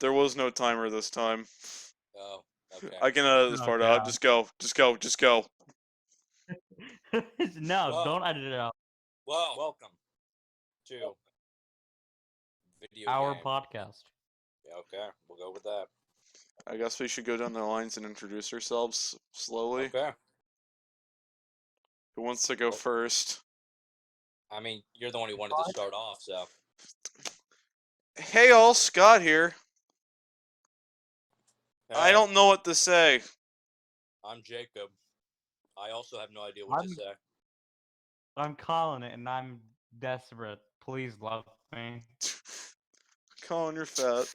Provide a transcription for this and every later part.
There was no timer this time. Oh, okay. I can edit this Oh, part out. God. Just go. Just go. Just go. No, Whoa. don't edit it out. Well, welcome to video Our game. podcast. Yeah, okay, we'll go with that. I guess we should go down the lines and introduce ourselves slowly. Okay. Who wants to go first? I mean, you're the one who wanted to start off, so. Hey all, Scott here. I Hey, don't know what to say. I'm Jacob. I also have no idea what to say. I'm calling it, and I'm desperate. Please love me. Colin, you're fat.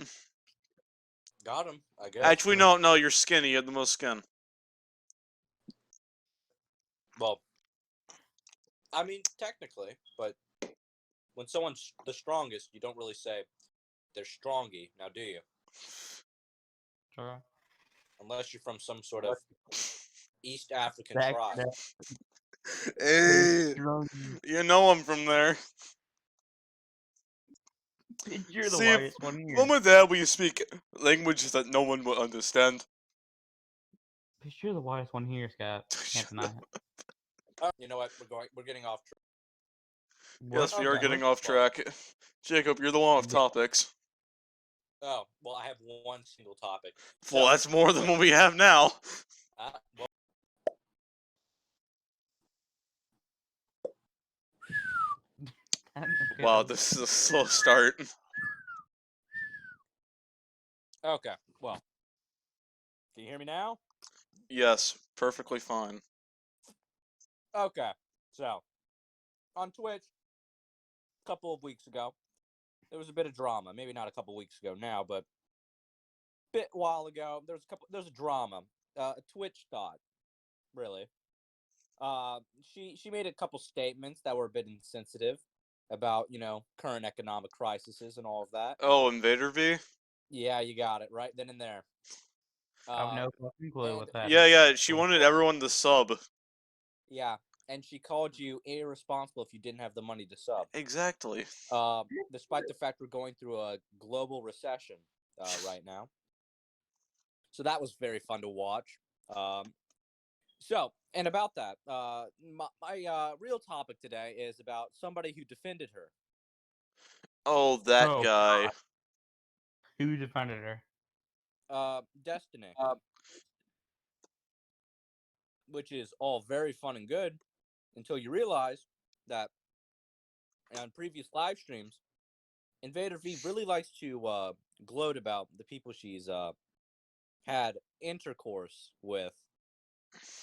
Got him, I guess. Actually, no, you're skinny. You have the most skin. Well, I mean, technically, but when someone's the strongest, you don't really say they're strongy, now do you? Sure. Unless you're from some sort of East African That- tribe. Hey, you know I'm from there. You're the See, if- whitest one here. Mom and Dad, we speak languages that no one will understand. You're the whitest one here, Scott. Can't deny it. You know what? We're getting off track. Yes, we are Okay. getting off track. Jacob, you're the one with topics. Oh, well, I have one single topic. Well, that's more than what we have now. Well, Wow, this is a slow start. okay, well. Can you hear me now? Yes, perfectly fine. Okay, so on Twitch, a couple of weeks ago, there was a bit of drama. Maybe not a couple weeks ago now, but a bit while ago, there was a drama. A Twitch thought, really. She made a couple statements that were a bit insensitive about current economic crises and all of that. Oh, Invader V? Yeah, you got it right then and there. I have no fucking clue what that is. Yeah, she wanted everyone to sub. Yeah, and she called you irresponsible if you didn't have the money to sub. Exactly. Despite the fact we're going through a global recession right now. So that was very fun to watch. And about that, my real topic today is about somebody who defended her. Oh, that Oh, guy. God. Who defended her? Destiny. Which is all very fun and good until you realize that on previous live streams, Invader V really likes to gloat about the people she's had intercourse with.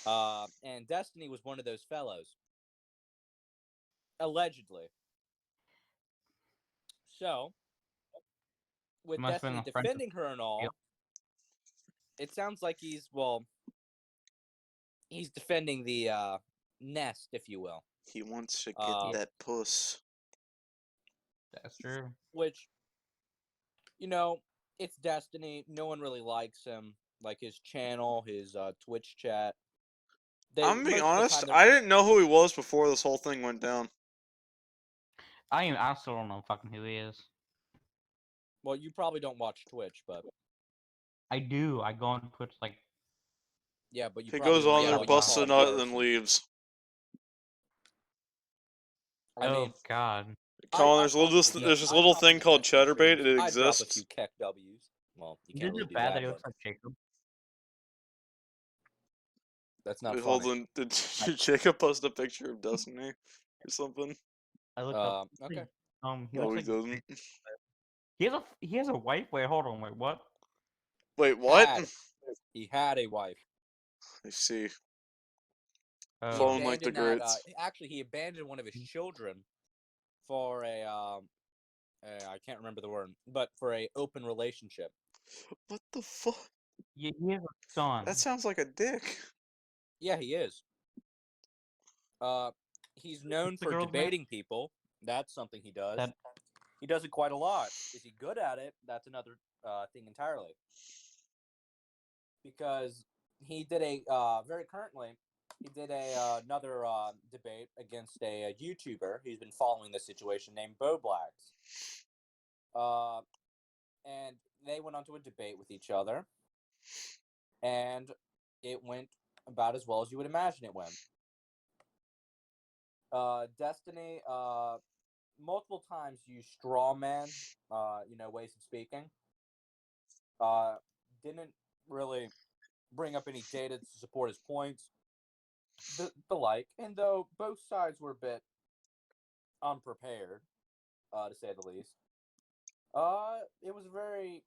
And Destiny was one of those fellows. Allegedly. So, with Destiny defending her and all, it sounds like he's defending the nest, if you will. He wants to get that puss. That's true. Which, it's Destiny. No one really likes him. Like his channel, his Twitch chat. I'm being honest, I didn't know who he was before this whole thing went down. I still don't know fucking who he is. Well, you probably don't watch Twitch, but I do. I go on Twitch like. Yeah, but you. He goes on there, busts a nut, and then leaves. Oh God. Colin, there's this little thing called Chaturbate. It exists. I drop a few Keck W's. Well, you can't really do bad that. He looks like Jacob. That's not Wait, funny. hold on. Did Jacob post a picture of Destiny or something? I looked up. Okay. He looks like didn't. He has a wife. Wait, hold on. Wait, what? Wait, what? He had a wife. I see. Phone like the grits. Actually, he abandoned one of his children for I can't remember the word, but for a open relationship. What the fuck? Yeah, he has a son. That sounds like a dick. Yeah, he is. He's known for debating people. That's something he does. He does it quite a lot. Is he good at it? That's another thing entirely. Because he did another debate against a YouTuber who's been following this situation named Bo Blacks. and they went on to a debate with each other, and it went about as well as you would imagine it went. Destiny, multiple times used straw man, ways of speaking. Didn't really bring up any data to support his points, the like. And though both sides were a bit unprepared, to say the least, it was very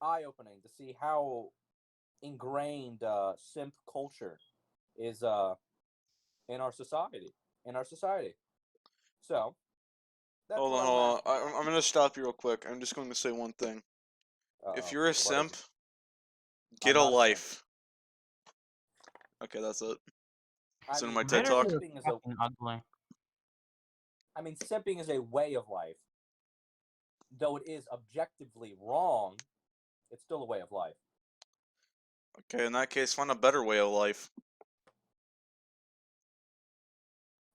eye-opening to see how ingrained simp culture is in our society. So that's Hold what on, I hold would on. ask. I'm gonna stop you real quick. I'm just going to say one thing. If you're a What simp, is it? get I'm a not a simp. life. Okay, that's it. I So mean, my TED Better talk. is simping is a fucking ugly. simping is a way of life. Though it is objectively wrong, it's still a way of life. Okay, in that case, find a better way of life.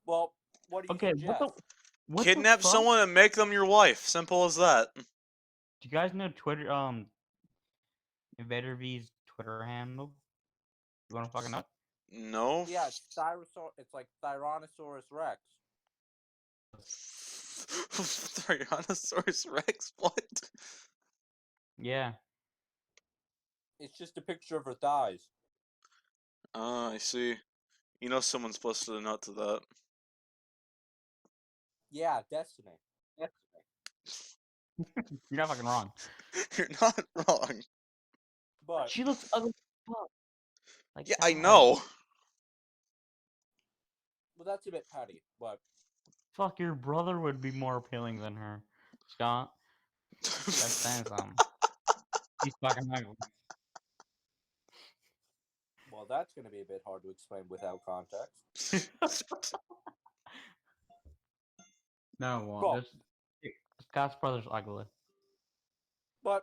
Well, what do you Okay, suggest? what Kidnap the fuck? someone and make them your wife. Simple as that. Do you guys know Twitter? Invader V's Twitter handle. You wanna fucking know? No. Yeah, it's like Tyrannosaurus Rex. Tyrannosaurus Rex. What? Yeah. It's just a picture of her thighs. Ah, I see. You know someone's posted a note to that. Yeah, Destiny. You're not fucking wrong. You're not wrong. But She looks ugly as fuck. Like, Yeah, I God. know. well, that's a bit petty. But Fuck, your brother would be more appealing than her. Scott, that's saying something. He's fucking ugly. well, that's going to be a bit hard to explain without context. No, well, Well, Scott's brother's ugly. but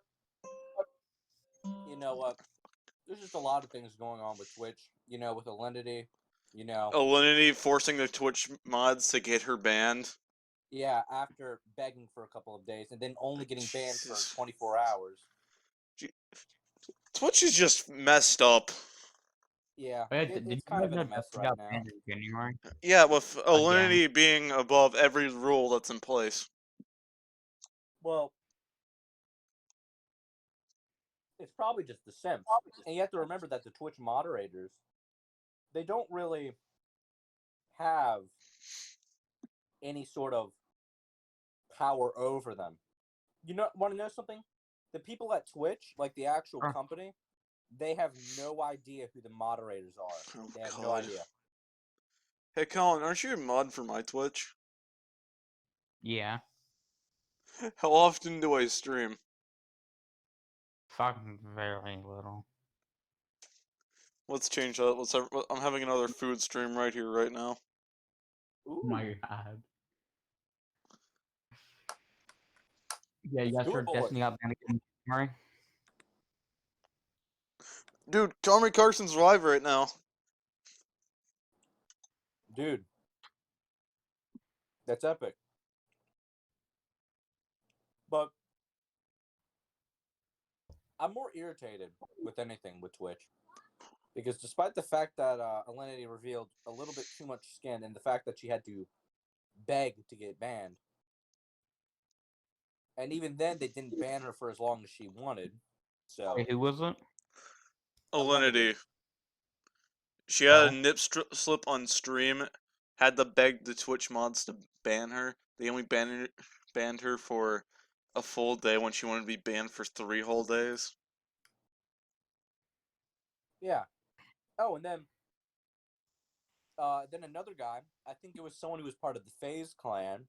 you know what? There's just a lot of things going on with Twitch. With Alinity. Alinity forcing the Twitch mods to get her banned. Yeah, after begging for a couple of days and then only getting banned for Jesus. 24 hours. Twitch is just messed up. Yeah, Oh, yeah, it's did you kind guys of in know a mess Destiny right got now. banned in January? Yeah, with Again. Alinity being above every rule that's in place. Well, it's probably just the simps. And you have to remember that the Twitch moderators, they don't really have any sort of power over them. Want to know something? The people at Twitch, like the actual Sure. company, they have no idea who the moderators are. Oh, They have God. no idea. Hey, Colin, aren't you a mod for my Twitch? Yeah. How often do I stream? Fucking very little. Let's change that. I'm having another food stream right here, right now. Ooh, My God. Yeah, you let's guys do it, heard boys. Destiny got banned in January? Dude, Tommy Carson's live right now. Dude, that's epic. But I'm more irritated with anything with Twitch. Because despite the fact that Alinity revealed a little bit too much skin and the fact that she had to beg to get banned, and even then they didn't ban her for as long as she wanted. So Wait, who was it? Alinity. She had a Oh. nip slip on stream, had to beg the Twitch mods to ban her. They only banned her for a full day when she wanted to be banned for 3 whole days. yeah. Oh, and then another guy, I think it was someone who was part of the FaZe clan.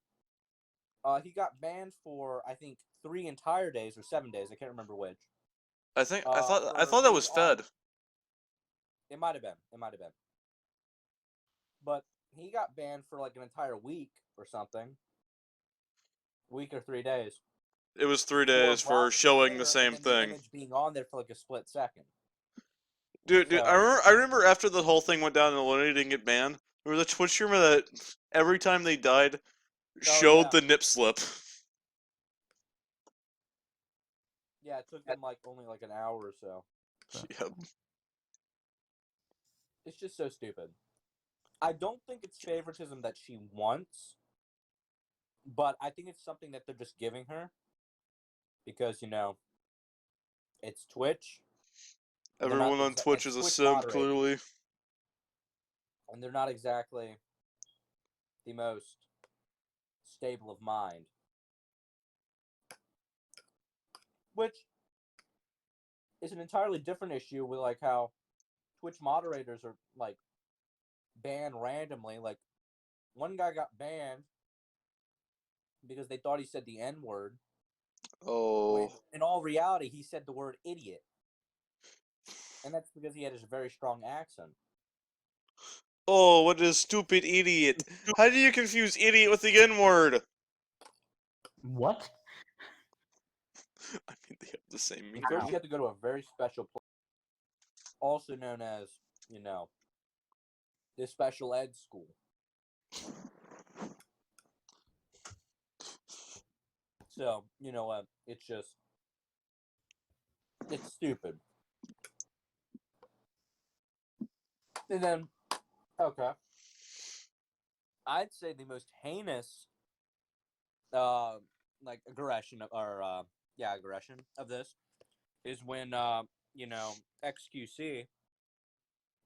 He got banned for I think 3 entire days or 7 days. I can't remember which. I For thought that was being on- Fed. It might have been. But he got banned for like an entire week or something. Week or 3 days. It was 3 days for showing the same The thing. image being on there for like a split second. Dude, So- I remember after the whole thing went down and Alinity didn't get banned, there was a Twitch streamer that every time they died showed yeah. the nip slip. Yeah, it took them like only like an hour or so. Yep. It's just so stupid. I don't think it's favoritism that she wants, but I think it's something that they're just giving her because it's Twitch. They're not Everyone on Twitch it's is a Twitch simp, moderators, clearly. and they're not exactly the most stable of mind. Which is an entirely different issue with like how Twitch moderators are like banned randomly. Like one guy got banned because they thought he said the N word. When Oh. in all reality he said the word idiot. And that's because he had a very strong accent. Oh, what a stupid idiot. How do you confuse idiot with the N-word? What? I mean, they have the same And first meaning. you have to go to a very special place, also known as, the special ed school. So, you know what? It's stupid. And then, okay. I'd say the most heinous, aggression aggression of this is when, XQC,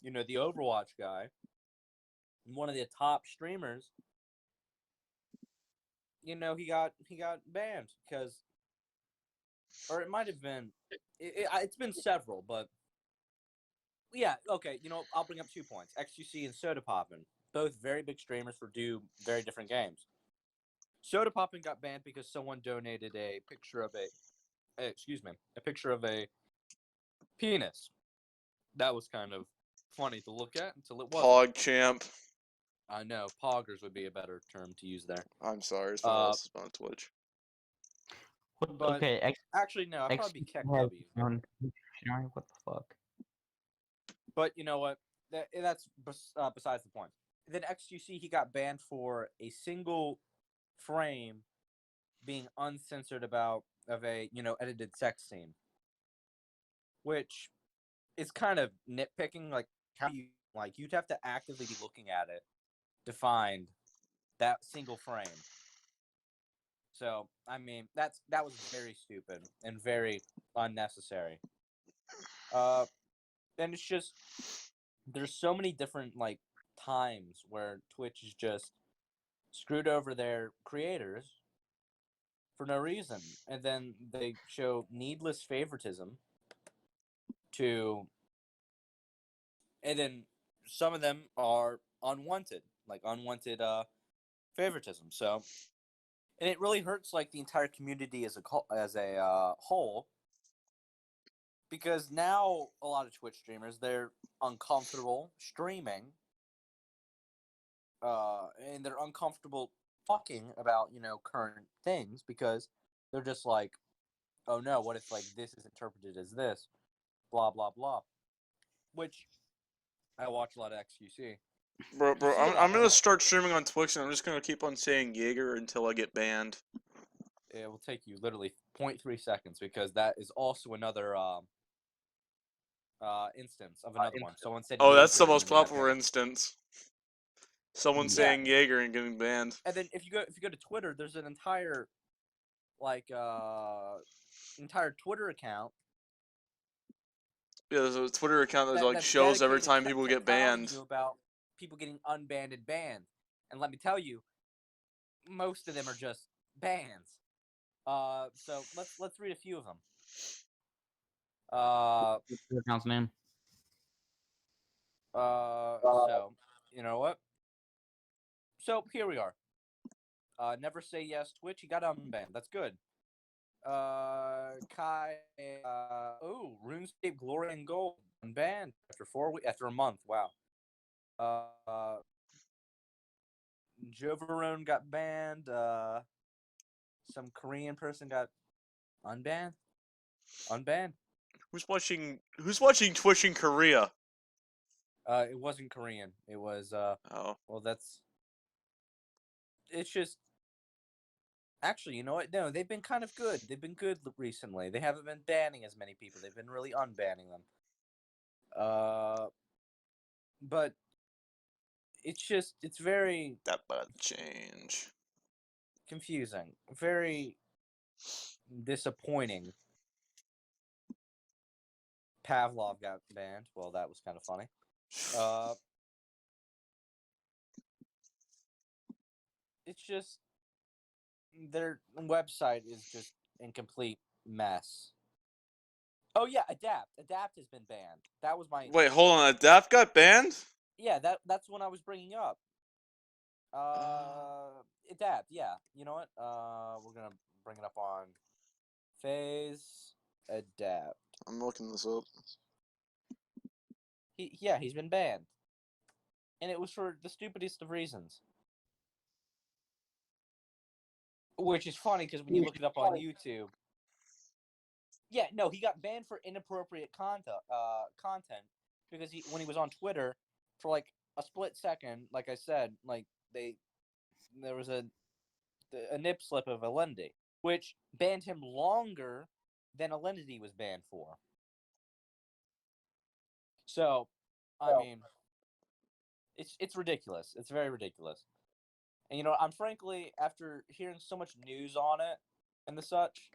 the Overwatch guy, one of the top streamers, he got banned because, or it might have been, it's been several, but yeah, okay. I'll bring up 2 points: XQC and Soda Poppin, both very big streamers for very different games. Soda Poppin got banned because someone donated a picture of a picture of a penis. That was kind of funny to look at until it wasn't. PogChamp. I know, poggers would be a better term to use there. I'm sorry, it's someone else on Twitch. What? But Okay, actually, no, I'd probably be Keck W. what the fuck? But you know what? That's besides the point. Then XQC, he got banned for a single frame being uncensored of a edited sex scene, which is kind of nitpicking. Like how you'd have to actively be looking at it to find that single frame. So I mean that was very stupid and very unnecessary. And it's just there's so many different times where Twitch is just screwed over their creators for no reason, and then they show needless favoritism to, and then some of them are unwanted, unwanted favoritism. So, and it really hurts the entire community as a whole, because now a lot of Twitch streamers, they're uncomfortable streaming, and they're uncomfortable talking about current things because they're just like, oh no, what if this is interpreted as this, blah blah blah. Which I watch a lot of XQC. Bro, You see a lot I'm gonna of start streaming on Twitch and I'm just gonna keep on saying Jaeger until I get banned. it will take you literally 0.3 seconds because that is also another instance of another one. Someone said Oh, that's the Jaeger most and got popular banned. instance. Someone Yeah. saying Jaeger and getting banned. And then if you go to Twitter, there's an entire entire Twitter account. Yeah, there's a Twitter account that That's shows every dedicated time to people get telling banned. you about people getting unbanned and banned. And let me tell you, most of them are just bans. So let's read a few of them. What's the account's name? So you know what? So here we are. Never say yes Twitch. He got unbanned. That's good. Kai. RuneScape Glory and Gold unbanned after a month. Wow. Joe Verone got banned. Some Korean person got unbanned. Unbanned. Who's watching Twitch in Korea? It wasn't Korean. It was Oh. well, it's just Actually, you know what? No, they've been kind of good. They've been good recently. They haven't been banning as many people. They've been really unbanning them. But it's very That might change. confusing, very disappointing. Pavlov got banned. Well, that was kind of funny. It's just their website is just in complete mess. Oh yeah, Adapt has been banned. That was my Wait, hold on. Adapt got banned? yeah. That's what I was bringing up. Adapt. Yeah. You know what? We're gonna bring it up on Phase Adapt. I'm looking this up. He's been banned, and it was for the stupidest of reasons. Which is funny because when you look it up on YouTube, yeah, no, he got banned for inappropriate content because when he was on Twitter for like a split second, like I said, like there was a nip slip of Alendi, which banned him longer than Alendy was banned for. So, I mean, it's ridiculous. It's very ridiculous. And you know, I'm frankly, after hearing so much news on it and the such,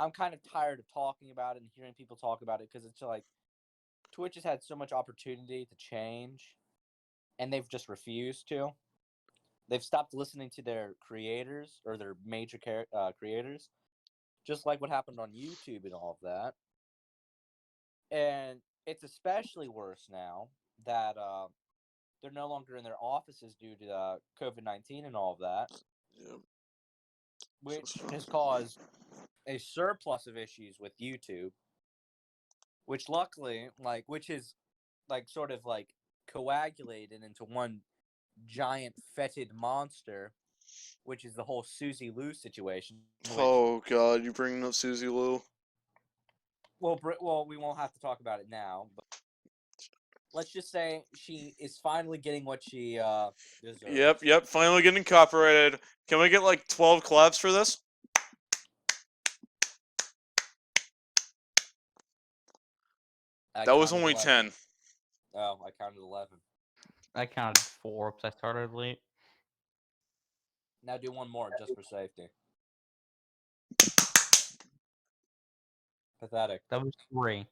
I'm kind of tired of talking about it and hearing people talk about it because it's like Twitch has had so much opportunity to change, and they've just refused to. They've stopped listening to their creators or their major creators, just like what happened on YouTube and all of that. And it's especially worse now that they're no longer in their offices due to COVID-19 and all of that, Yep. which has caused a surplus of issues with YouTube, which luckily, which is sort of coagulated into one giant fetid monster, which is the whole Susie Lou situation. Which, Oh god, you bringing up Susie Lou? well, we won't have to talk about it now, but let's just say she is finally getting what she deserves. Yep, finally getting copyrighted. Can we get like 12 claps for this? That was only 10. Oh, I counted 11. I counted 4 because I started late. Now do one more just for safety. Pathetic. That was 3.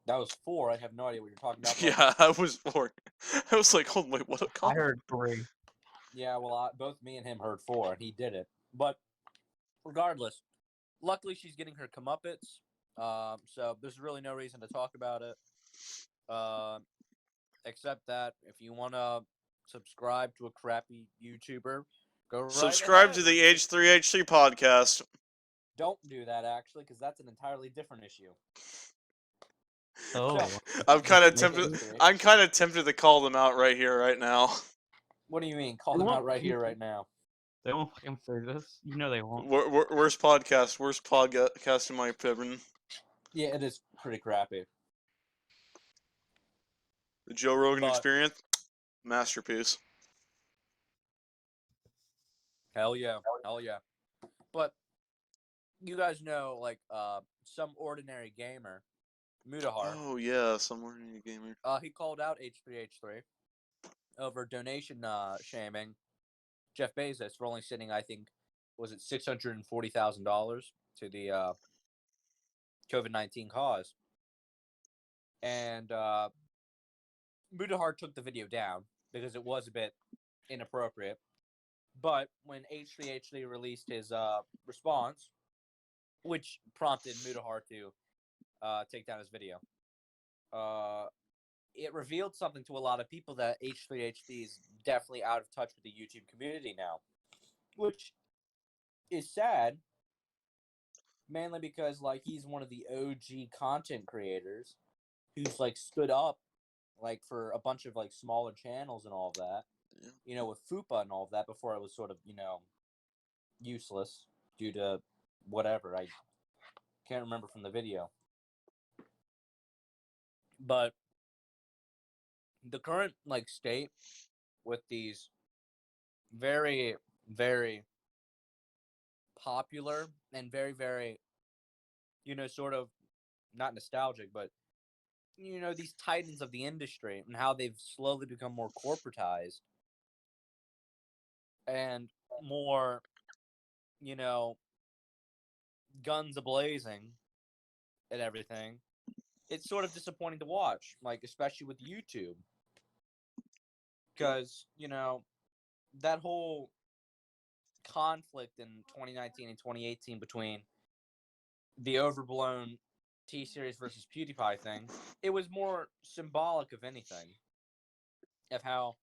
That was 4. I have no idea what you're talking about. Yeah, I was 4. I was like, oh wait, what a I comment. heard 3. Yeah, well, both me and him heard 4, and he did it. But regardless, luckily she's getting her comeuppance. So there's really no reason to talk about it. Except that if you want to subscribe to a crappy YouTuber, go right Subscribe ahead. to the H3H3 podcast. Don't do that, actually, because that's an entirely different issue. Oh. I'm kind of Make tempted. it- I'm kind of tempted to call them out right here, right now. What do you mean? Call them out right here, right now. They won't fucking say this. You know they won't. Worst podcast in my opinion. Yeah, it is pretty crappy. The Joe Rogan But- Experience, masterpiece. Hell yeah. But you guys know, some ordinary gamer, Mutahar, Oh yeah, somewhere in a gamer. he called out H3H3 over donation shaming Jeff Bezos for only sending, I think, was it $640,000 to the COVID-19 cause. And Mutahar took the video down because it was a bit inappropriate. But when H3H3 released his response, which prompted Mutahar to take down his video, it revealed something to a lot of people that H3H3 is definitely out of touch with the YouTube community now, which is sad, mainly because he's one of the OG content creators who's stood up for a bunch of smaller channels and all of that, Yeah. with Fupa and all of that before it was sort of useless due to whatever. I can't remember from the video. But the current state with these very very popular and very, very, sort of not nostalgic, but these titans of the industry and how they've slowly become more corporatized and more, you know, guns ablazing and everything. It's sort of disappointing to watch, like especially with YouTube, because that whole conflict in 2019 and 2018 between the overblown T Series versus PewDiePie thing, it was more symbolic of anything, of how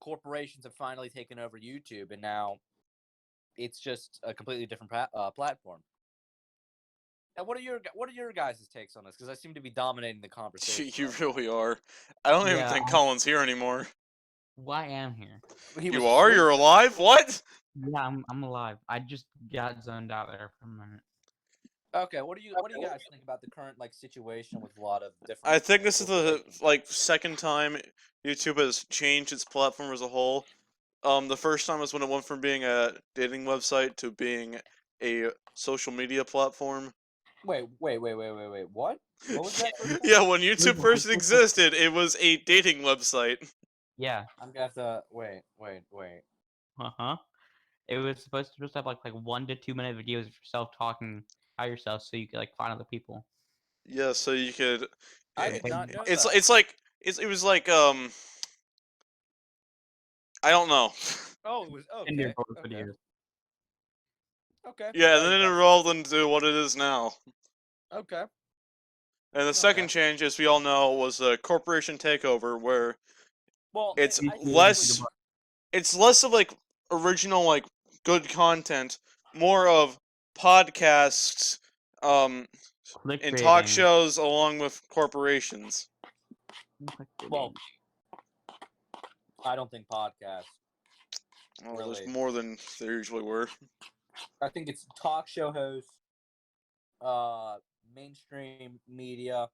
corporations have finally taken over YouTube, and now it's just a completely different platform. And what are your guys' takes on this? Because I seem to be dominating the conversation. You right now. really are. I don't even Yeah, think Colin's here anymore. well, I am here. He was You are? asleep. You're alive? What? Yeah, I'm alive. I just got zoned out there for a minute. Okay, what do you guys think about the current situation with a lot of different? I think this is the corporations? second time YouTube has changed its platform as a whole. The first time was when it went from being a dating website to being a social media platform. Wait. What? What was that first time? Yeah, when YouTube first existed, it was a dating website. Yeah. I'm gonna have to wait. Uh-huh. It was supposed to just have like 1 to 2 minute videos of yourself talking about yourself, so you could find other people. Yeah, so you could. I did not know It's that. it was like I don't know. Oh, it was In your okay. both videos. Okay. Yeah, and Oh, then it that's evolved into what it is now. okay. And the second change, as we all know, was a corporation takeover, where Well, it's I think less it's less of original good content, more of podcasts, and talk Clickbaiting. shows along with corporations. Well, I don't think podcasts. Oh, Really. there's more than there usually were. I think it's talk show hosts, mainstream media,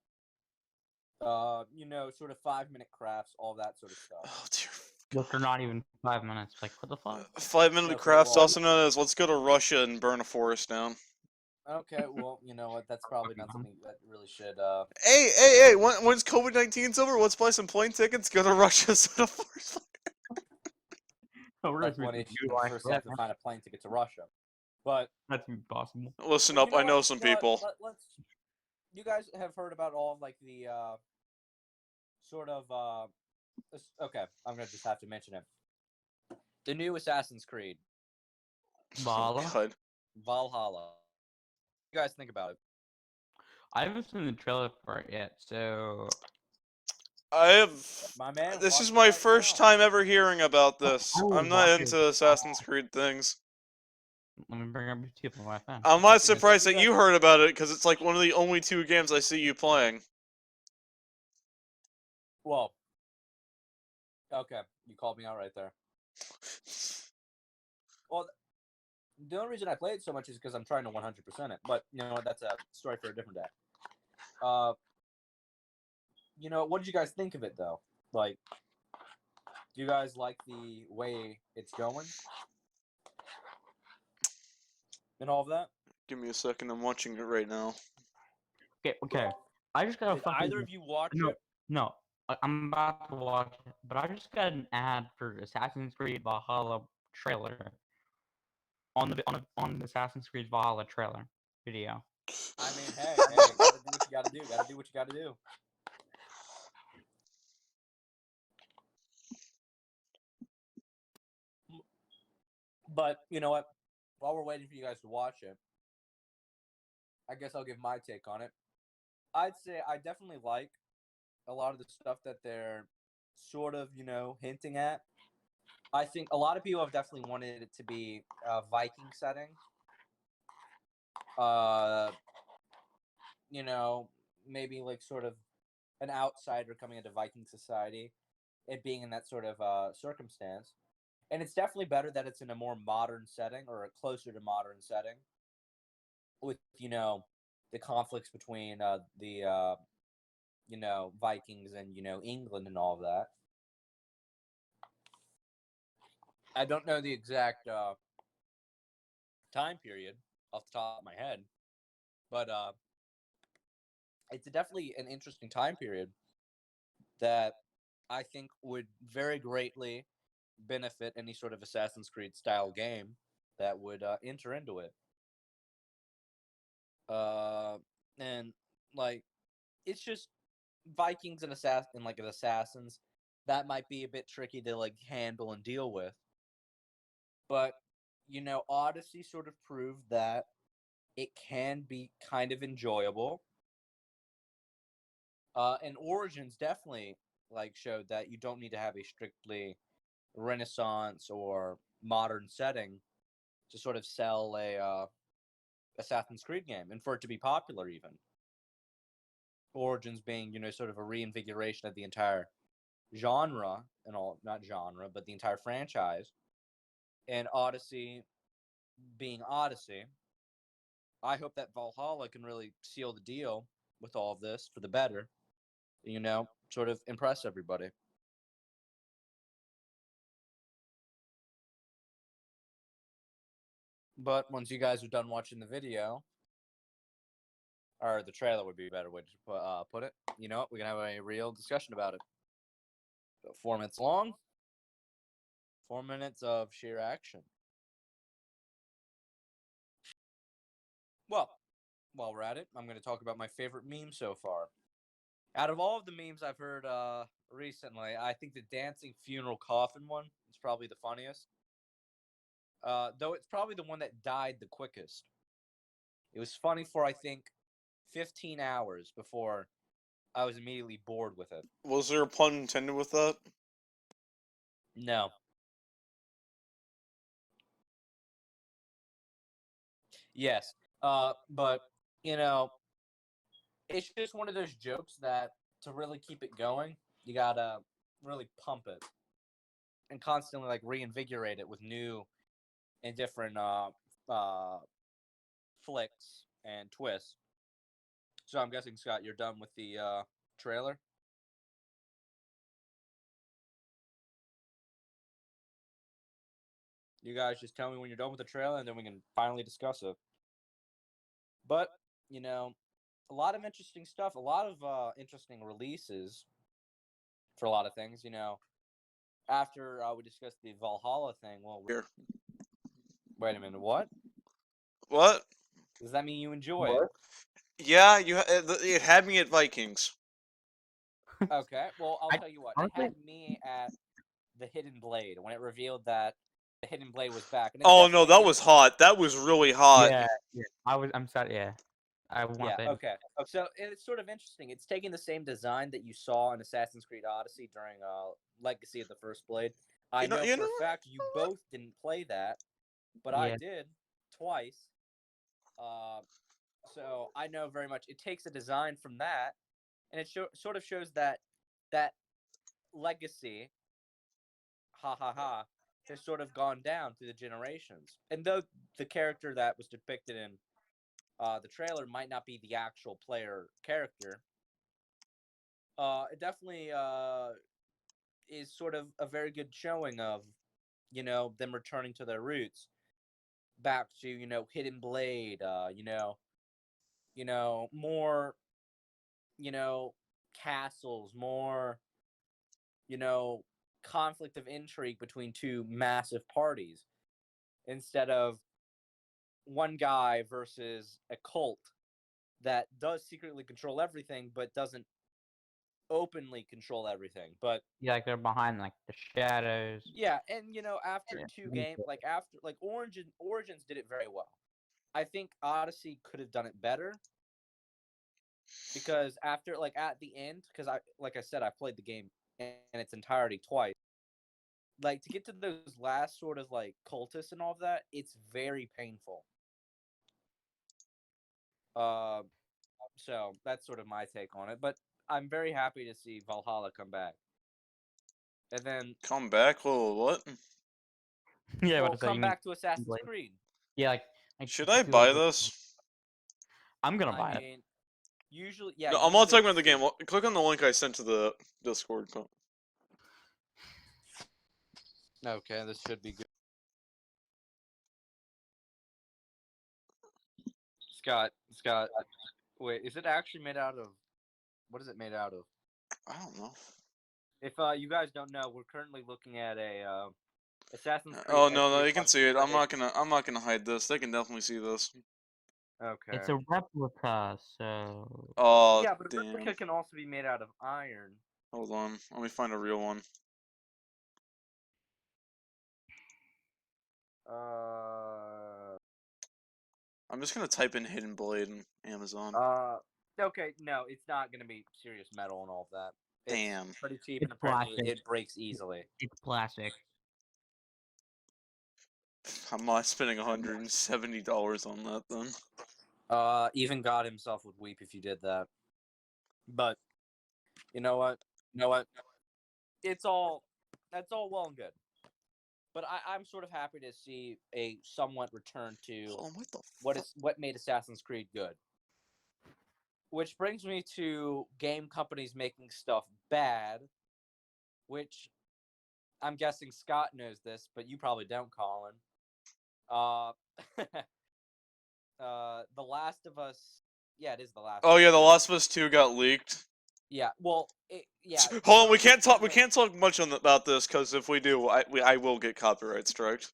sort of 5-minute crafts, all that sort of stuff. Oh dear. Which are not even 5 minutes. Like, what the fuck? 5-minute Okay, crafts, well- also known as let's go to Russia and burn a forest down. Okay, well, you know what? That's probably not something that really should. Hey! When's COVID-19's over, let's buy some plane tickets, go to Russia, set a forest fire. Like when you first have to find a plane ticket to Russia, but That's impossible. Listen But up, you know I know what? some You know what? people. Let's. You guys have heard about all of the sort of okay. I'm gonna just have to mention it. The new Assassin's Creed, Valhalla? Oh, God. Valhalla. What do you guys think about it? I haven't seen the trailer for it yet, so I have. My man, This watch is it my right first now. time ever hearing about this. I will I'm not watch into Assassin's Creed things. let me bring up YouTube on my phone. I'm not Okay, so surprised you that you guys- heard about it, because it's one of the only 2 games I see you playing. Well, okay, you called me out right there. Well, the only reason I play it so much is because I'm trying to 100% it. But you know what? That's a story for a different day. What did you guys think of it though? Like, do you guys like the way it's going and all of that? Give me a second, I'm watching it right now. Okay. I just got a Did fucking either of you watch no, it? no. I'm about to watch it, but I just got an ad for Assassin's Creed Valhalla trailer on the Assassin's Creed Valhalla trailer video. I mean, hey, gotta do what you gotta do. Gotta do what you gotta do. But you know what? While we're waiting for you guys to watch it, I guess I'll give my take on it. I'd say I definitely like a lot of the stuff that they're sort of, hinting at. I think a lot of people have definitely wanted it to be a Viking setting. Maybe sort of an outsider coming into Viking society, it being in that sort of circumstance. And it's definitely better that it's in a more modern setting or a closer to modern setting with, the conflicts between the Vikings and, England and all of that. I don't know the exact time period off the top of my head, but it's definitely an interesting time period that I think would very greatly benefit any sort of Assassin's Creed style game that would enter into it. And like, it's just Vikings and assassins that might be a bit tricky to like handle and deal with. But Odyssey sort of proved that it can be kind of enjoyable. And Origins definitely like showed that you don't need to have a strictly Renaissance or modern setting to sort of sell a Assassin's Creed game and for it to be popular even. Origins being, sort of a reinvigoration of the entire genre and all, not genre, but the entire franchise. And Odyssey being Odyssey. I hope that Valhalla can really seal the deal with all of this for the better. Sort of impress everybody. But once you guys are done watching the video, or the trailer would be a better way to put it, you know what? We can have a real discussion about it. So 4 minutes long, 4 minutes of sheer action. Well, while we're at it, I'm going to talk about my favorite meme so far. Out of all of the memes I've heard recently, I think the dancing funeral coffin one is probably the funniest. Though it's probably the one that died the quickest. It was funny for, I think, 15 hours before I was immediately bored with it. Was there a pun intended with that? No. Yes. But, it's just one of those jokes that to really keep it going, you gotta really pump it and constantly like reinvigorate it with new and different flicks and twists. So I'm guessing, Scott, you're done with the trailer? You guys just tell me when you're done with the trailer, and then we can finally discuss it. But, a lot of interesting stuff, a lot of interesting releases for a lot of things, After we discussed the Valhalla thing, Here. Wait a minute, what? What? Does that mean you enjoy it? Yeah, it had me at Vikings. Okay, well, I'll tell you what. It honestly- had me at the Hidden Blade when it revealed that the Hidden Blade was back. And Oh no, that was hot. That was really hot. Yeah, I'm sorry. Yeah, I want Yeah, that. okay. So it's sort of interesting. It's taking the same design that you saw in Assassin's Creed Odyssey during Legacy of the First Blade. I know for a fact you both didn't play that, but I Yeah. did twice. So I know very much. It takes a design from that, and it sort of shows that legacy, has sort of gone down through the generations. And though the character that was depicted in the trailer might not be the actual player character, it definitely is sort of a very good showing of, them returning to their roots, back to Hidden Blade, more, castles, more, conflict of intrigue between two massive parties instead of one guy versus a cult that does secretly control everything but doesn't openly control everything. But Yeah, like they're behind like the shadows. yeah, and after Yeah, two me games, too. like after like Origins did it very well. I think Odyssey could have done it better because after like at the end, because I said I played the game in its entirety twice. Like to get to those last sort of like cultists and all of that, it's very painful. So that's sort of my take on it. But I'm very happy to see Valhalla come back. And then Come back? Well, what? Yeah, we'll what is that? come You mean back to Assassin's Blade? Creed. Yeah, like Should do I a buy little bit- this? I'm gonna I buy it. mean, usually, yeah. No, I'm not usually talking about the it's- game. Click on the link I sent to the Discord. Okay, this should be good. Scott. Wait, is it actually made out of? What is it made out of? I don't know. If you guys don't know, we're currently looking at a Assassin's Creed. Oh no, SG you can see it. I'm Punisher not gonna hide this. They can definitely see this. Okay. It's a replica, so Oh Yeah, but a damn. replica can also be made out of iron. Hold on. Let me find a real one. I'm just gonna type in Hidden Blade in Amazon. Okay, no, it's not gonna be serious metal and all of that. It's Damn. pretty cheap, It's and apparently plastic. it breaks easily. it's plastic. I'm not spending $170 on that then. Even God himself would weep if you did that. But you know what? That's all well and good. But I'm sort of happy to see a somewhat return to Hold on, what the fuck? what made Assassin's Creed good. Which brings me to game companies making stuff bad, which I'm guessing Scott knows this, but you probably don't, Colin. The Last of Us. Yeah, it is The Last. Oh of yeah, Us The 2. Last of Us 2 got leaked. Yeah, well, yeah. Hold on, we can't talk much about this because if we do, I will get copyright striked.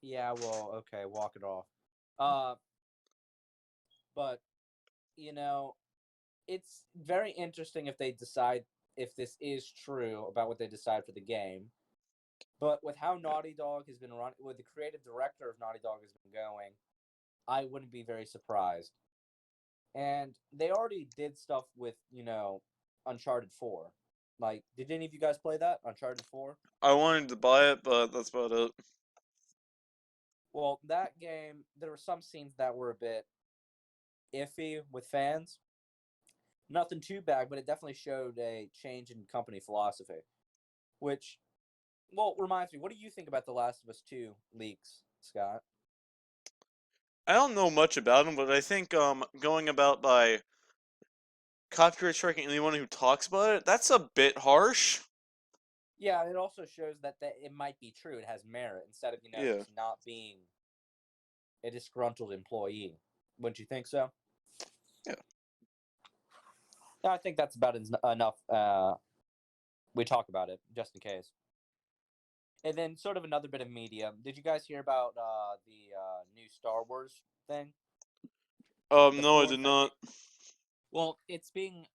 Yeah, well, okay, walk it off. But you know, it's very interesting if they decide if this is true about what they decide for the game. But with how Naughty Dog has been run, with the creative director of Naughty Dog has been going, I wouldn't be very surprised. And they already did stuff with, Uncharted 4. Like, did any of you guys play that? Uncharted 4? I wanted to buy it, but that's about it. Well, that game, there were some scenes that were a bit iffy with fans. Nothing too bad, but it definitely showed a change in company philosophy. Which, well, reminds me, what do you think about The Last of Us 2 leaks, Scott? I don't know much about them, but I think going about by copyright striking anyone who talks about it, that's a bit harsh. Yeah, it also shows that it might be true. It has merit instead of, Yeah. just not being a disgruntled employee. Wouldn't you think so? Yeah. I think that's about enough. We talk about it just in case. And then, sort of another bit of media. Did you guys hear about the new Star Wars thing? No, I did not. Well, it's being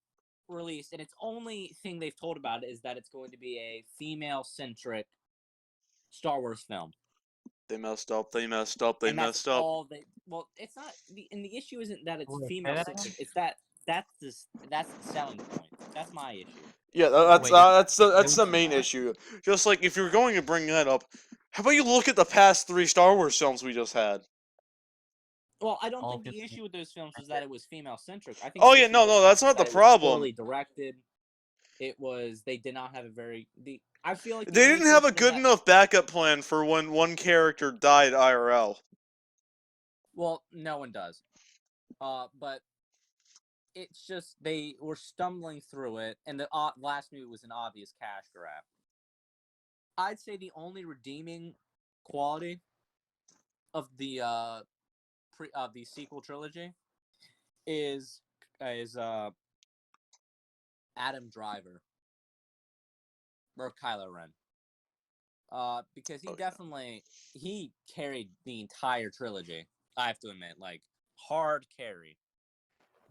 released, and its only thing they've told about it is that it's going to be a female-centric Star Wars film. They messed up. They messed up. They And that's messed up. all they. Well, it's not. And the issue isn't that it's Wait, say that female-centric. It's that's the selling point. That's my issue. Yeah, Wait, that's the main issue. Just like if you're going to bring that up, how about you look at the past 3 Star Wars films we just had? Well, I don't All think the 15 issue with those films was that it was female-centric. I think. Oh the yeah, issue no, with those no, films that's was not the that it was problem. poorly directed. It was. They did not have a very. I feel like They didn't have a good enough backup plan for when one character died IRL. Well, no one does. But it's just they were stumbling through it, and the last movie was an obvious cash grab. I'd say the only redeeming quality of the the sequel trilogy is Adam Driver or Kylo Ren. Because he definitely he carried the entire trilogy. I have to admit, like hard carry.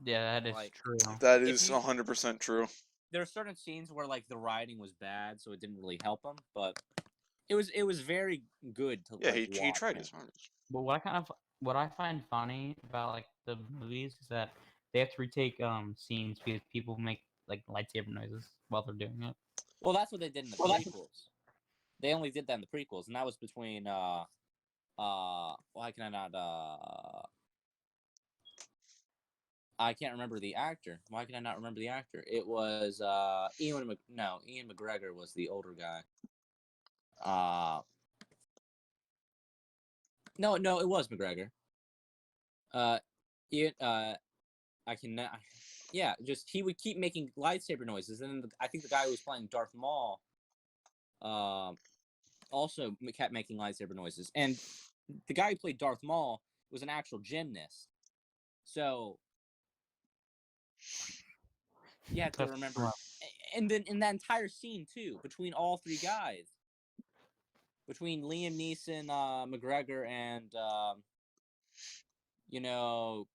Yeah, that is Like, true. That If is you- 100% true. There are certain scenes where like the writing was bad, so it didn't really help him. But it was very good to Yeah, like, he watch tried him. his hardest. But what I find funny about like the movies is that they have to retake scenes because people make like lightsaber noises while they're doing it. Well, that's what they did in the prequels. They only did that in the prequels, and that was between why can I not I can't remember the actor. Why can I not remember the actor? It was Ian McGregor was the older guy. No, it was McGregor. Ian, I can yeah, just he would keep making lightsaber noises, and then I think the guy who was playing Darth Maul also kept making lightsaber noises, and the guy who played Darth Maul was an actual gymnast. So you have to That's remember, rough. and then in that entire scene too, between all three guys, between Liam Neeson, McGregor, and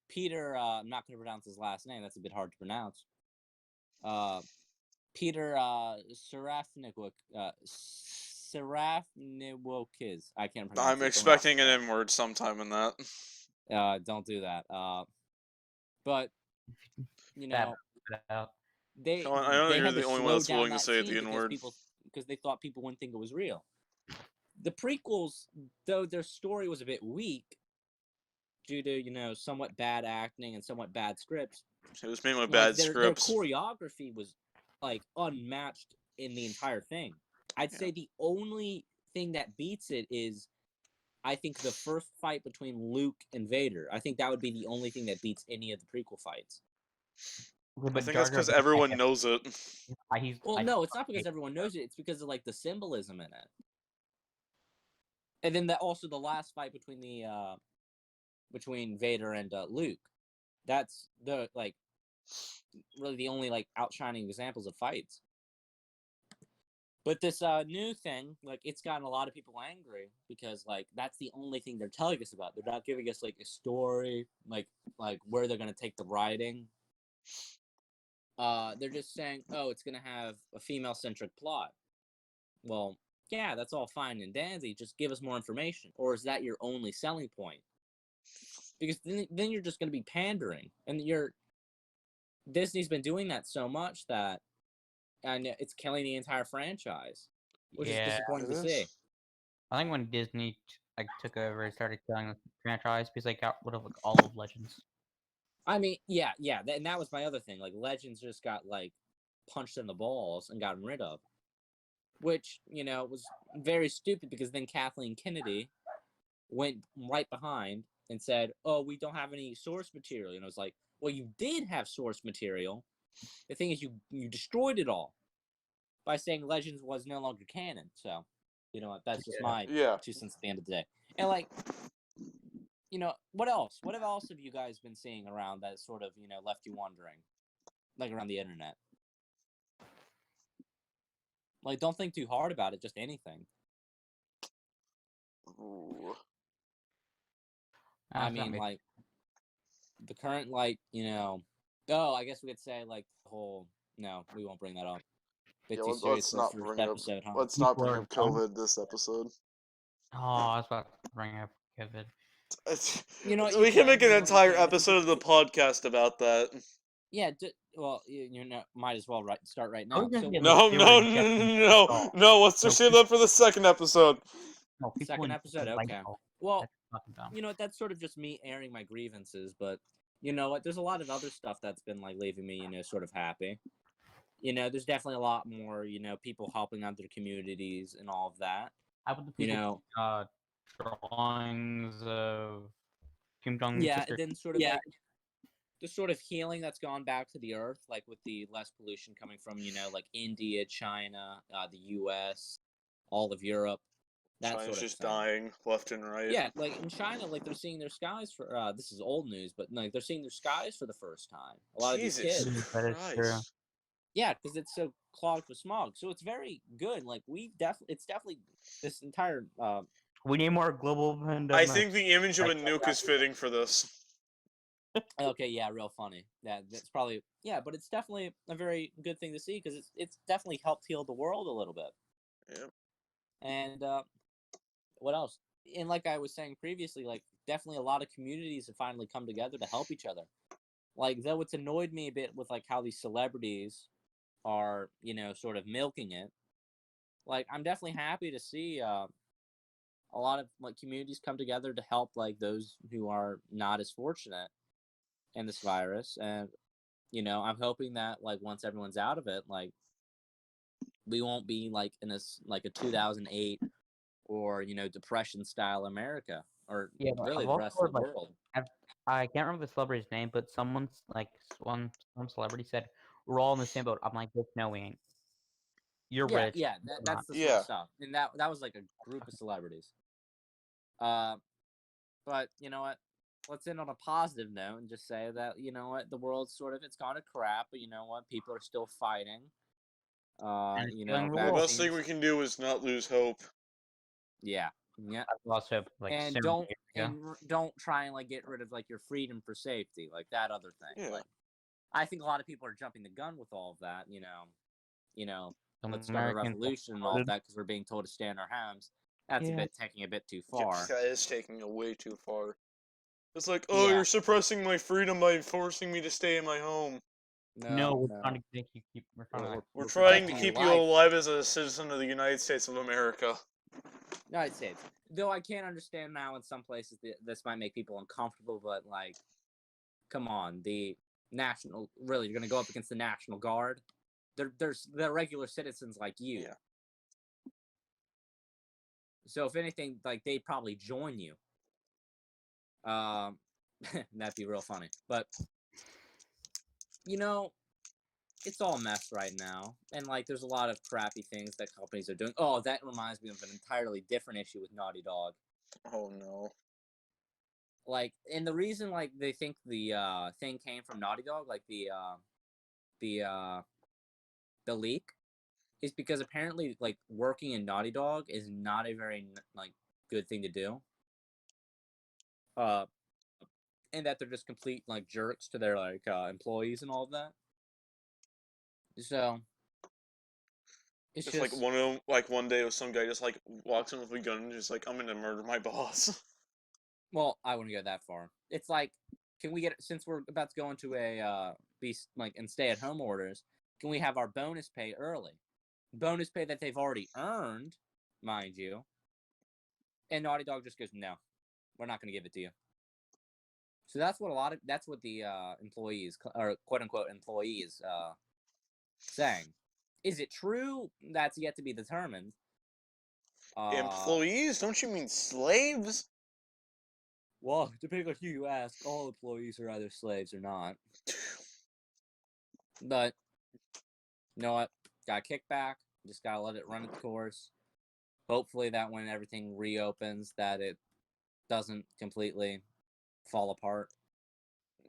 Peter. I'm not going to pronounce his last name. That's a bit hard to pronounce. Peter Serafinowicz. Serafinowicz. I can't pronounce I'm it. expecting an M word sometime in that. Don't do that. But Bad put out. they I know they you're had to the only one slow that's down willing to that say scene the N word. because they thought people wouldn't think it was real. The prequels, though their story was a bit weak due to somewhat bad acting and somewhat bad scripts, It was mainly like bad their scripts. choreography was like unmatched in the entire thing. I'd say the only thing that beats it is, I think, the first fight between Luke and Vader. I think that would be the only thing that beats any of the prequel fights. Okay, I but think Jar that's Jar because Binks, everyone knows it. Well, no, it's not because everyone knows it. It's because of like the symbolism in it. And then also the last fight between Vader and Luke. That's the really the only outshining examples of fights. But this new thing, it's gotten a lot of people angry because that's the only thing they're telling us about. They're not giving us a story, like where they're gonna take the writing. They're just saying, oh, it's gonna have a female-centric plot. Well, yeah, that's all fine and dandy. Just give us more information. Or is that your only selling point? Because then you're just gonna be pandering, and Disney's been doing that so much that, and it's killing the entire franchise, which is disappointing to see. I think when Disney took over and started killing the franchise because they got rid of all of Legends. I mean, yeah, and that was my other thing. Legends just got punched in the balls and gotten rid of, which was very stupid because then Kathleen Kennedy went right behind and said, "Oh, we don't have any source material." And I was like, "Well, you did have source material. The thing is, you destroyed it all by saying Legends was no longer canon." So, you know what? That's just my 2 cents at the end of the day. And what else? What else have you guys been seeing around that sort of left you wondering, around the internet? Don't think too hard about it. Just anything. Ooh. I mean, the current, oh, I guess we could say the whole. No, we won't bring that up. Bit too serious for the first episode, huh? Let's not bring up COVID this episode. Oh, I was about to bring up COVID. We can make an entire episode of the podcast about that. Yeah, well, might as well start right now. So, No, let's just save that for the second episode. No, second episode, okay. Well, that's sort of just me airing my grievances, but you know what? There's a lot of other stuff that's been leaving me, sort of happy. There's definitely a lot more, people helping out their communities and all of that. How about the people, drawings of Kim Jong-un's sister? And then sort of the sort of healing that's gone back to the earth, with the less pollution coming from, India, China, the U.S., all of Europe. China's just dying left and right. Yeah, in China, they're seeing their skies for. This is old news, but they're seeing their skies for the first time. A lot of these kids. That is true. Yeah, because it's so clogged with smog. So it's very good. It's definitely this entire. We need more global pandemics. I think the image of a nuke is fitting for this. Okay, yeah, real funny. That's probably but it's definitely a very good thing to see because it's definitely helped heal the world a little bit. Yeah. And what else? And like I was saying previously, definitely a lot of communities have finally come together to help each other. Though it's annoyed me a bit with how these celebrities are, sort of milking it. I'm definitely happy to see a lot of communities come together to help those who are not as fortunate in this virus. And I'm hoping that once everyone's out of it, we won't be in a 2008 or depression style America or really the rest of the world. I can't remember the celebrity's name, but some celebrity said we're all in the same boat. I'm like, no, we ain't. You're rich. Yeah, that's the sort of stuff. And that was a group of celebrities. But you know what? let's end on a positive note and just say that you know what, the world's sort of, it's gone to crap, but you know what, people are still fighting. And You killing know, the The wolf. best thing we can do is not lose hope. yeah. I've lost hope like And 7 don't years ago. don't try and like get rid of like your freedom for safety, like that other thing. Yeah. Like, I think a lot of people are jumping the gun with all of that. You know, let's start a Americans revolution and all of that because we're being told to stay in our homes. That's Yeah. taking a bit too Yeah, far. that is taking it way too far. It's like, oh, Yeah. you're suppressing my freedom by forcing me to stay in my home. No, we're trying to make you keep. We're trying to. We're- We're We're trying to protecting keep your you life. alive as a citizen of the United States of America. United States. Though I can't understand now in some places this might make people uncomfortable, but like, come on, the national, really, you're gonna go up against the National Guard. They're regular citizens like you. Yeah. So if anything, like they'd probably join you. That'd be real funny. But you know, it's all a mess right now, and like there's a lot of crappy things that companies are doing. Oh, that reminds me of an entirely different issue with Naughty Dog. Oh no. Like, and the reason like they think the thing came from Naughty Dog, like the leak, is because apparently like working in Naughty Dog is not a very like good thing to do. And that they're just complete like jerks to their like employees and all of that. So it's Just like one of them, like one day, some guy just like walks in with a gun and just like, I'm gonna murder my boss. Well, I wouldn't go that far. It's like, can we get, since we're about to go into a and stay at home orders, can we have our bonus pay early? Bonus pay that they've already earned, mind you. And Naughty Dog just goes, no, we're not going to give it to you. So that's what the employees, or quote unquote employees, saying. Is it true? That's yet to be determined. Employees? Don't you mean slaves? Well, depending on who you ask, all employees are either slaves or not. But, you know what? Got kickback. Just gotta let it run its course. Hopefully that when everything reopens, that it doesn't completely fall apart.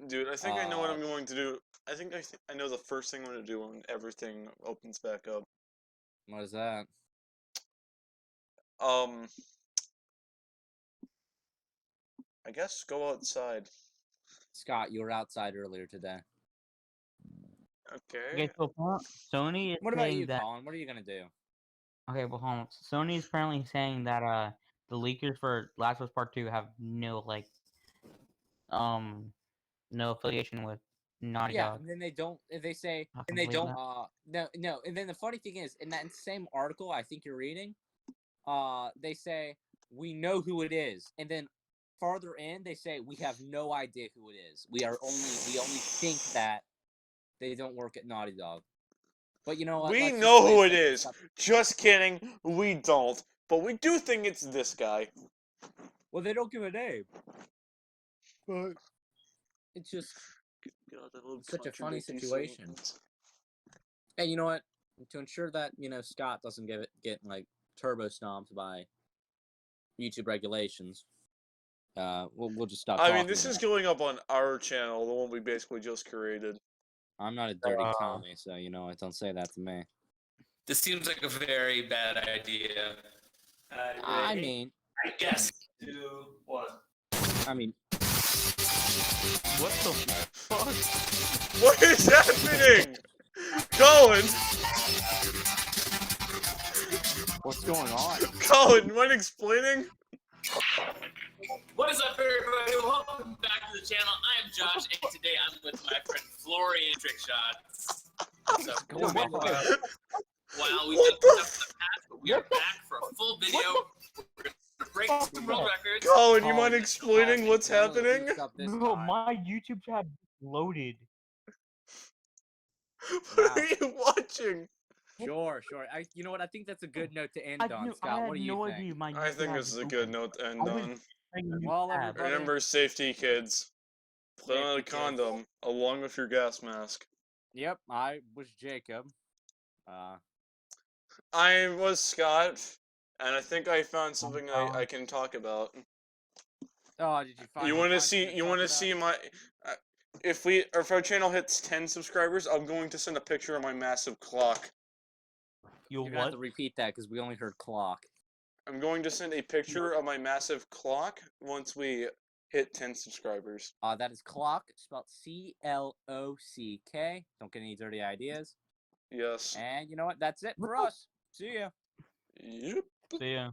Dude, I think I know what I'm going to do. I think I know the first thing I'm going to do when everything opens back up. What is that? I guess go outside. Scott, you were outside earlier today. Okay. Okay, so Sony is What about saying you, that. Colin? What are you gonna do? Okay, well, hold on. Sony is apparently saying that the leakers for Last of Us Part 2 have no no affiliation with Naughty Yeah, Dog. and then they don't. They say, How and can they you believe don't. that? No. And then the funny thing is, in that same article, I think you're reading, they say we know who it is, and then farther in they say we have no idea who it is. We only think that they don't work at Naughty Dog. But you know what? We Let's just know who wait it for is. stuff- Just kidding. We don't. But we do think it's this guy. Well, they don't give a name. But it's just God, I love such a funny contradicting situation. statements. And you know what? To ensure that Scott doesn't get like turbo stomped by YouTube regulations, we'll just stop. I mean, talking this is about it. going up on our channel, the one we basically just created. I'm not a dirty commie, so don't say that to me. This seems like a very bad idea. I mean, I guess. Do what? I mean, What the fuck? What is happening? Colin! what's going on? Colin, mind explaining? What is up, everybody? Welcome back to the channel. I am Josh, and today I'm with my friend Florian Trickshots. What's up? Going on? Wow, we What jumped the up the past, but we are back for a full video. We're gonna break some world records. Colin, you mind Oh, explaining oh, what's really happening? messed up this No, time. my YouTube chat loaded. What Wow. are you watching? Sure. You know what? I think that's a good note to end I on, knew, Scott. I had what do you no think? idea my YouTube I think had this is a was good open. note to end I was on. trying a new Well, tab. everybody- Remember, safety, kids. Put on a Safety, kids. condom, along with your gas mask. Yep, I was Jacob. I was Scott, and I think I found something I can talk about. Oh, did you find? You want want to see? You want to see my? Uh, if our channel hits 10 subscribers, I'm going to send a picture of my massive clock. You You're gonna have what? to repeat that because we only heard clock. I'm going to send a picture of my massive clock once we hit 10 subscribers. That is clock, spelled CLOCK. Don't get any dirty ideas. Yes. And you know what? That's it for us. See ya. Yep. See ya.